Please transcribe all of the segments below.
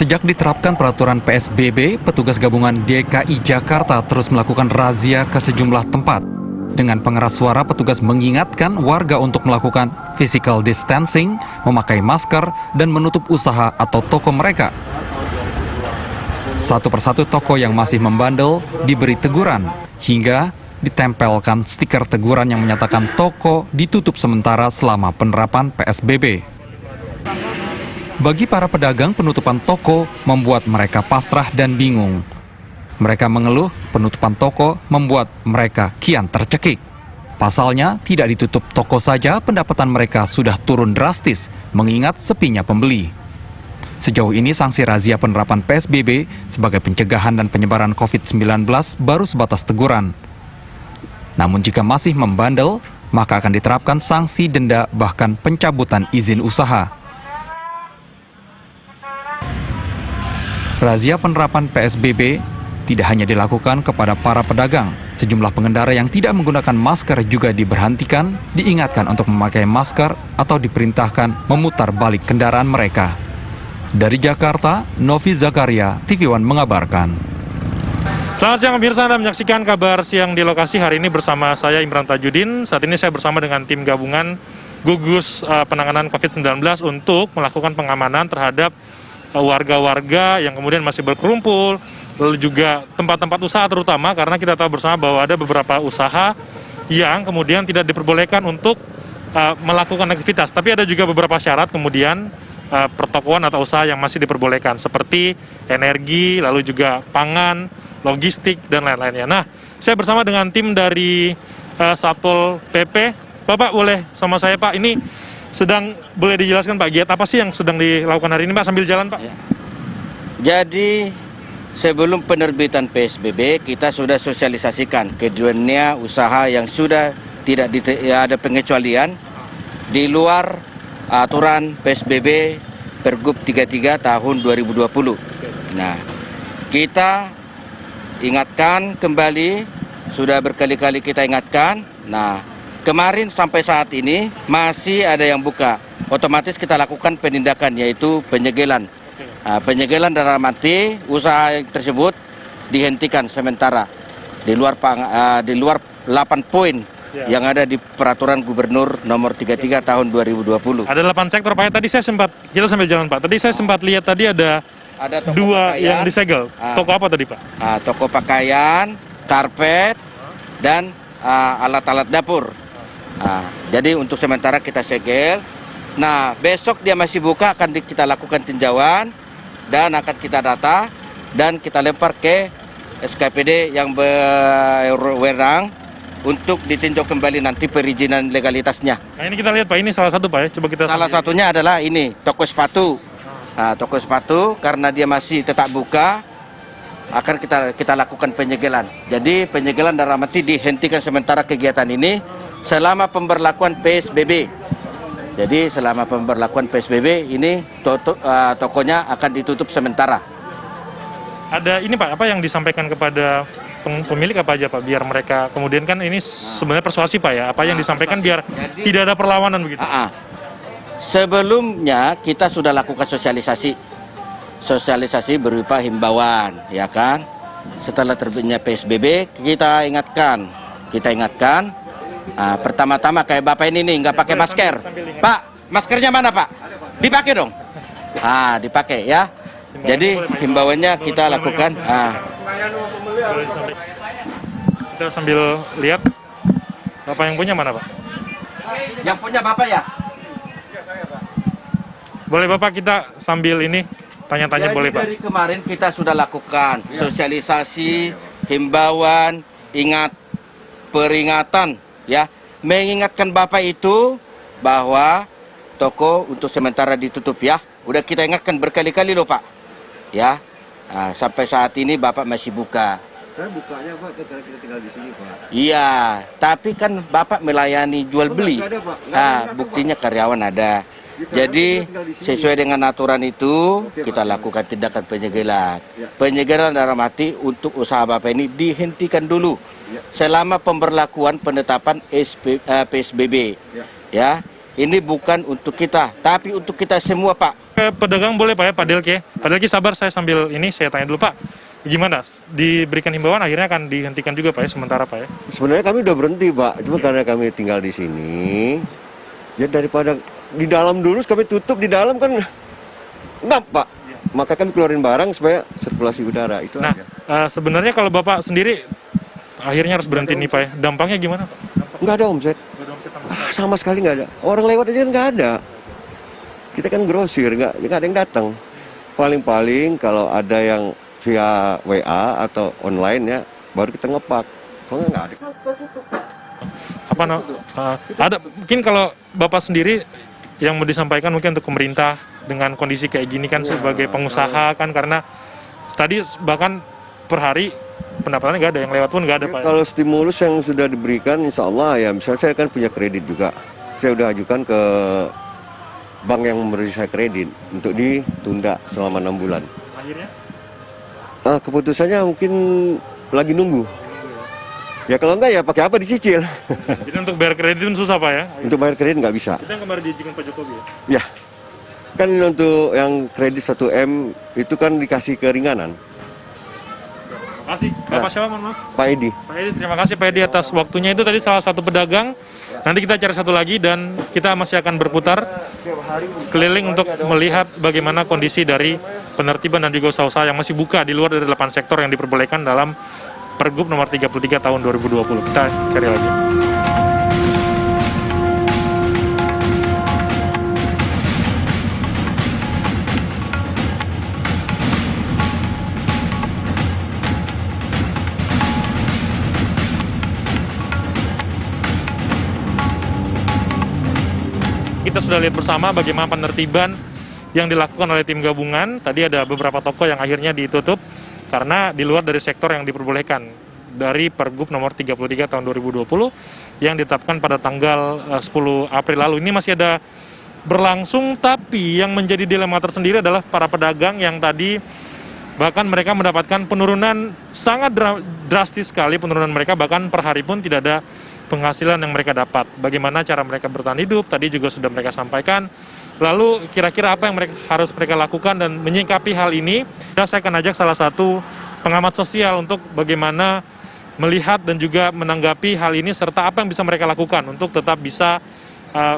Sejak diterapkan peraturan PSBB, petugas gabungan DKI Jakarta terus melakukan razia ke sejumlah tempat. Dengan pengeras suara, petugas mengingatkan warga untuk melakukan physical distancing, memakai masker, dan menutup usaha atau toko mereka. Satu persatu toko yang masih membandel diberi teguran, hingga ditempelkan stiker teguran yang menyatakan toko ditutup sementara selama penerapan PSBB. Bagi para pedagang, penutupan toko membuat mereka pasrah dan bingung. Mereka mengeluh penutupan toko membuat mereka kian tercekik. Pasalnya, tidak ditutup toko saja, pendapatan mereka sudah turun drastis, mengingat sepinya pembeli. Sejauh ini, sanksi razia penerapan PSBB sebagai pencegahan dan penyebaran COVID-19 baru sebatas teguran. Namun jika masih membandel, maka akan diterapkan sanksi denda bahkan pencabutan izin usaha. Razia penerapan PSBB tidak hanya dilakukan kepada para pedagang. Sejumlah pengendara yang tidak menggunakan masker juga diberhentikan, diingatkan untuk memakai masker atau diperintahkan memutar balik kendaraan mereka. Dari Jakarta, Novi Zakaria, TV One mengabarkan. Selamat siang pemirsa, Anda menyaksikan kabar siang di lokasi hari ini bersama saya Imran Tajudin. Saat ini saya bersama dengan tim gabungan gugus penanganan COVID-19 untuk melakukan pengamanan terhadap warga-warga yang kemudian masih berkerumpul, lalu juga tempat-tempat usaha terutama, karena kita tahu bersama bahwa ada beberapa usaha yang kemudian tidak diperbolehkan untuk melakukan aktivitas. Tapi ada juga beberapa syarat kemudian pertokoan atau usaha yang masih diperbolehkan, seperti energi, lalu juga pangan, logistik, dan lain-lainnya. Nah, saya bersama dengan tim dari Satpol PP. Bapak boleh sama saya, Pak, ini boleh dijelaskan Pak, giat apa sih yang sedang dilakukan hari ini, Pak, sambil jalan, Pak? Ya. Jadi, sebelum penerbitan PSBB, kita sudah sosialisasikan ke dunia usaha yang sudah tidak ada pengecualian di luar aturan PSBB Pergub 33 tahun 2020. Nah, kita ingatkan kembali, sudah berkali-kali kita ingatkan. Nah, kemarin sampai saat ini masih ada yang buka. Otomatis kita lakukan penindakan, yaitu penyegelan. Penyegelan dalam arti usaha tersebut dihentikan sementara di luar 8 poin yang ada di peraturan Gubernur nomor 33 tahun 2020. Ada 8 sektor, Pak. Tadi kita sambil jalan, Pak. Tadi saya sempat lihat tadi ada 2 pakaian, yang disegel. Toko apa tadi, Pak? Toko pakaian, karpet, dan alat-alat dapur. Jadi untuk sementara kita segel. Nah, besok dia masih buka, akan kita lakukan tinjauan dan akan kita data dan kita lempar ke SKPD yang berwenang untuk ditinjau kembali nanti perizinan legalitasnya. Nah, ini kita lihat, Pak, ini salah satu, Pak, ya. Coba kita salah satunya adalah ini, toko sepatu. Toko sepatu karena dia masih tetap buka, akan kita lakukan penyegelan. Jadi penyegelan dalam arti dihentikan sementara kegiatan ini selama pemberlakuan PSBB. Jadi selama pemberlakuan PSBB ini tokonya akan ditutup sementara. Ada ini, Pak, apa yang disampaikan kepada pemilik apa aja, Pak, biar mereka kemudian, kan ini sebenarnya persuasi, Pak, ya, apa yang disampaikan biar tidak ada perlawanan begitu. Sebelumnya kita sudah lakukan sosialisasi berupa himbauan, ya kan. Setelah terbitnya PSBB kita ingatkan. Pertama-tama kayak Bapak ini nih nggak pakai masker. Pak, maskernya mana, Pak? Dipakai dong. Dipakai ya. Jadi himbauannya kita lakukan. Kita sambil lihat. Bapak yang punya mana, Pak? Yang punya Bapak ya? Boleh, Bapak, kita sambil ini tanya-tanya, boleh, Pak? Dari kemarin kita sudah lakukan sosialisasi, himbauan, peringatan, ya, mengingatkan Bapak itu bahwa toko untuk sementara ditutup, ya. Udah kita ingatkan berkali-kali loh, Pak, ya. Sampai saat ini Bapak masih buka. Kan bukanya, Pak, kita tinggal di sini, Pak. Iya, tapi kan Bapak melayani jual beli. Buktinya karyawan ada. Jadi sesuai dengan aturan itu kita lakukan tindakan penyegelan. Penyegelan dalam arti untuk usaha Bapak ini dihentikan dulu selama pemberlakuan penetapan PSBB. Ya, Ini bukan untuk kita, tapi untuk kita semua, Pak. Pedagang boleh Pak ya, Pak Delki. Pak Delki sabar, saya sambil ini saya tanya dulu Pak. Gimana? Diberikan himbauan akhirnya akan dihentikan juga Pak ya, sementara Pak ya? Sebenarnya kami udah berhenti, Pak. Cuma karena kami tinggal di sini, ya daripada di dalam dulu kami tutup di dalam kan ngap, Pak. Maka kami keluarin barang supaya sirkulasi udara itu Nah, aja. sebenarnya kalau Bapak sendiri akhirnya harus berhenti nih Pak ya, dampaknya gimana Pak? Nggak ada omset. Sama sekali nggak ada. Orang lewat aja nggak ada. Kita kan grosir, nggak ada yang datang. Paling-paling kalau ada yang via WA atau online ya, baru kita ngepak. Kalau nggak ada. Ada mungkin kalau Bapak sendiri yang mau disampaikan mungkin untuk pemerintah dengan kondisi kayak gini kan sebagai pengusaha kan, karena tadi bahkan per hari pendapatannya nggak ada, yang lewat pun nggak ada Pak. Kalau stimulus yang sudah diberikan, insya Allah ya, misalnya saya kan punya kredit juga. Saya udah ajukan ke bank yang memberi saya kredit untuk ditunda selama 6 bulan. Akhirnya? Keputusannya mungkin lagi nunggu. Ya kalau enggak ya pakai apa dicicil. Jadi untuk bayar kredit pun susah Pak ya? Untuk bayar kredit nggak bisa. Itu yang kemarin diizinkan Pak Jokowi ya? Ya, kan untuk yang kredit 1M itu kan dikasih keringanan. Terima kasih. Bapak siapa mohon maaf? Pak Edi. Pak Edi, terima kasih Pak Edi atas waktunya. Itu tadi salah satu pedagang. Nanti kita cari satu lagi dan kita masih akan berputar keliling untuk melihat bagaimana kondisi dari penertiban dan juga usaha-usaha yang masih buka di luar dari 8 sektor yang diperbolehkan dalam Pergub nomor 33 tahun 2020. Kita cari lagi. Kita sudah lihat bersama bagaimana penertiban yang dilakukan oleh tim gabungan. Tadi ada beberapa toko yang akhirnya ditutup karena di luar dari sektor yang diperbolehkan dari Pergub nomor 33 tahun 2020 yang ditetapkan pada tanggal 10 April lalu. Ini masih ada berlangsung, tapi yang menjadi dilema tersendiri adalah para pedagang yang tadi bahkan mereka mendapatkan penurunan sangat drastis sekali, penurunan mereka bahkan per hari pun tidak ada penghasilan yang mereka dapat. Bagaimana cara mereka bertahan hidup, tadi juga sudah mereka sampaikan. Lalu kira-kira apa yang harus mereka lakukan dan menyikapi hal ini, saya akan ajak salah satu pengamat sosial untuk bagaimana melihat dan juga menanggapi hal ini, serta apa yang bisa mereka lakukan untuk tetap bisa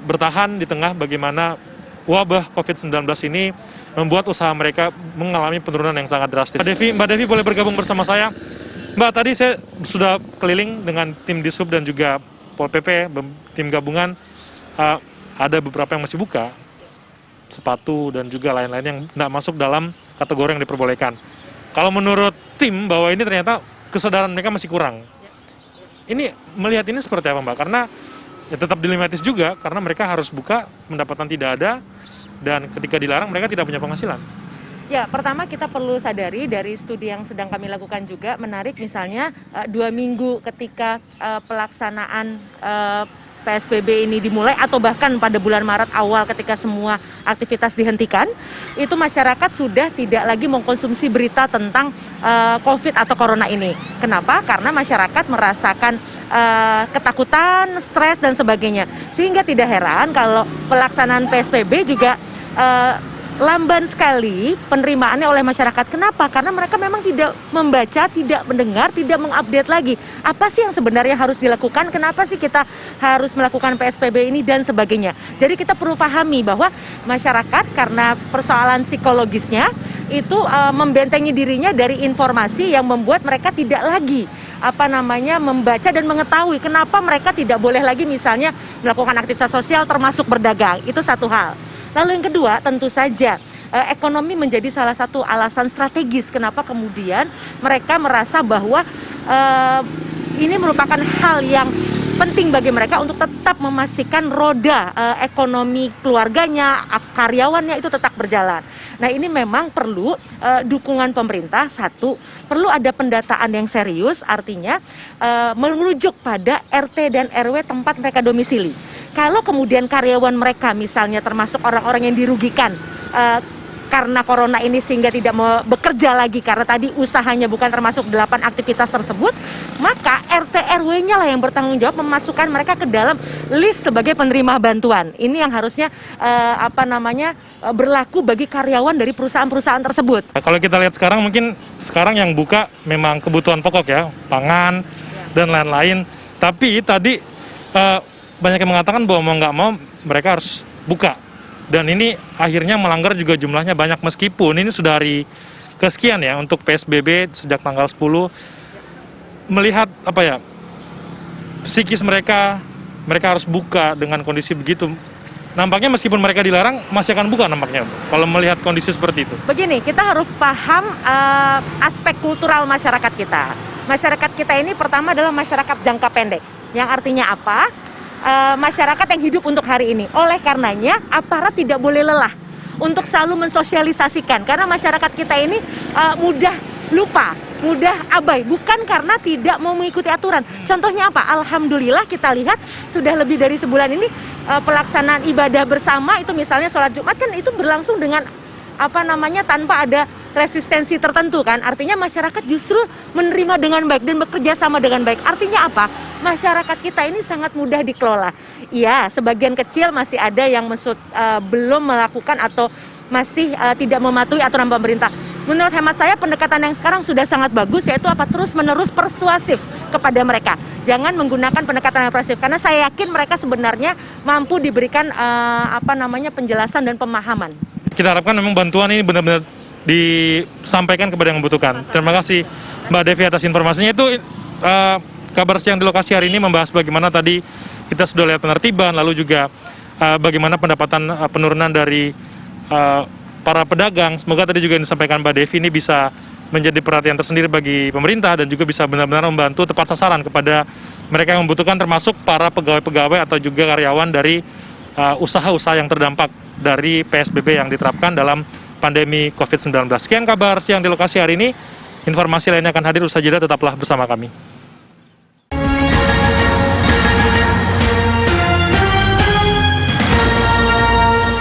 bertahan di tengah bagaimana wabah COVID-19 ini membuat usaha mereka mengalami penurunan yang sangat drastis. Mbak Devi boleh bergabung bersama saya. Mbak, tadi saya sudah keliling dengan tim Dishub dan juga Pol PP, tim gabungan, ada beberapa yang masih buka, sepatu dan juga lain-lain yang tidak masuk dalam kategori yang diperbolehkan. Kalau menurut tim bahwa ini ternyata kesadaran mereka masih kurang. Ini melihat ini seperti apa Mbak? Karena ya tetap dilematis juga karena mereka harus buka, pendapatan tidak ada, dan ketika dilarang mereka tidak punya penghasilan. Ya, pertama kita perlu sadari dari studi yang sedang kami lakukan juga menarik, misalnya 2 minggu ketika pelaksanaan PSBB ini dimulai atau bahkan pada bulan Maret awal ketika semua aktivitas dihentikan, itu masyarakat sudah tidak lagi mengkonsumsi berita tentang COVID atau Corona ini. Kenapa? Karena masyarakat merasakan ketakutan, stres dan sebagainya. Sehingga tidak heran kalau pelaksanaan PSBB juga lamban sekali penerimaannya oleh masyarakat. Kenapa? Karena mereka memang tidak membaca, tidak mendengar, tidak mengupdate lagi. Apa sih yang sebenarnya harus dilakukan? Kenapa sih kita harus melakukan PSBB ini dan sebagainya? Jadi kita perlu pahami bahwa masyarakat karena persoalan psikologisnya itu membentengi dirinya dari informasi yang membuat mereka tidak lagi membaca dan mengetahui kenapa mereka tidak boleh lagi misalnya melakukan aktivitas sosial termasuk berdagang. Itu satu hal. Lalu yang kedua, tentu saja ekonomi menjadi salah satu alasan strategis kenapa kemudian mereka merasa bahwa ini merupakan hal yang penting bagi mereka untuk tetap memastikan roda ekonomi keluarganya, karyawannya itu tetap berjalan. Nah, ini memang perlu dukungan pemerintah. Satu, perlu ada pendataan yang serius, artinya merujuk pada RT dan RW tempat mereka domisili. Kalau kemudian karyawan mereka misalnya termasuk orang-orang yang dirugikan karena corona ini sehingga tidak mau bekerja lagi karena tadi usahanya bukan termasuk 8 aktivitas tersebut, maka RT RW-nya lah yang bertanggung jawab memasukkan mereka ke dalam list sebagai penerima bantuan. Ini yang harusnya berlaku bagi karyawan dari perusahaan-perusahaan tersebut. Kalau kita lihat sekarang, mungkin sekarang yang buka memang kebutuhan pokok ya, pangan dan lain-lain. Tapi tadi banyak yang mengatakan bahwa mau nggak mau mereka harus buka. Dan ini akhirnya melanggar juga jumlahnya banyak, meskipun ini sudah hari kesekian ya untuk PSBB sejak tanggal 10. Melihat psikis mereka harus buka dengan kondisi begitu. Nampaknya meskipun mereka dilarang, masih akan buka nampaknya, kalau melihat kondisi seperti itu. Begini, kita harus paham aspek kultural masyarakat kita. Masyarakat kita ini pertama adalah masyarakat jangka pendek. Yang artinya apa? Masyarakat yang hidup untuk hari ini. Oleh karenanya, aparat tidak boleh lelah untuk selalu mensosialisasikan. Karena masyarakat kita ini mudah lupa, mudah abai. Bukan karena tidak mau mengikuti aturan. Contohnya apa? Alhamdulillah kita lihat sudah lebih dari sebulan ini pelaksanaan ibadah bersama itu misalnya sholat Jumat kan itu berlangsung dengan tanpa ada resistensi tertentu kan. Artinya masyarakat justru menerima dengan baik dan bekerja sama dengan baik. Artinya apa? Masyarakat kita ini sangat mudah dikelola. Iya, sebagian kecil masih ada yang belum melakukan atau masih tidak mematuhi aturan pemerintah. Menurut hemat saya pendekatan yang sekarang sudah sangat bagus, yaitu terus-menerus persuasif kepada mereka. Jangan menggunakan pendekatan yang represif karena saya yakin mereka sebenarnya mampu diberikan penjelasan dan pemahaman. Kita harapkan memang bantuan ini benar-benar disampaikan kepada yang membutuhkan. Terima kasih Mbak Devi atas informasinya. Itu kabar siang di lokasi hari ini membahas bagaimana tadi kita sudah lihat penertiban, lalu juga bagaimana pendapatan penurunan dari para pedagang. Semoga tadi juga yang disampaikan Mbak Devi ini bisa menjadi perhatian tersendiri bagi pemerintah dan juga bisa benar-benar membantu tepat sasaran kepada mereka yang membutuhkan, termasuk para pegawai-pegawai atau juga karyawan dari usaha-usaha yang terdampak dari PSBB yang diterapkan dalam pandemi COVID-19. Sekian kabar siang di lokasi hari ini. Informasi lainnya akan hadir usai jeda, tetaplah bersama kami.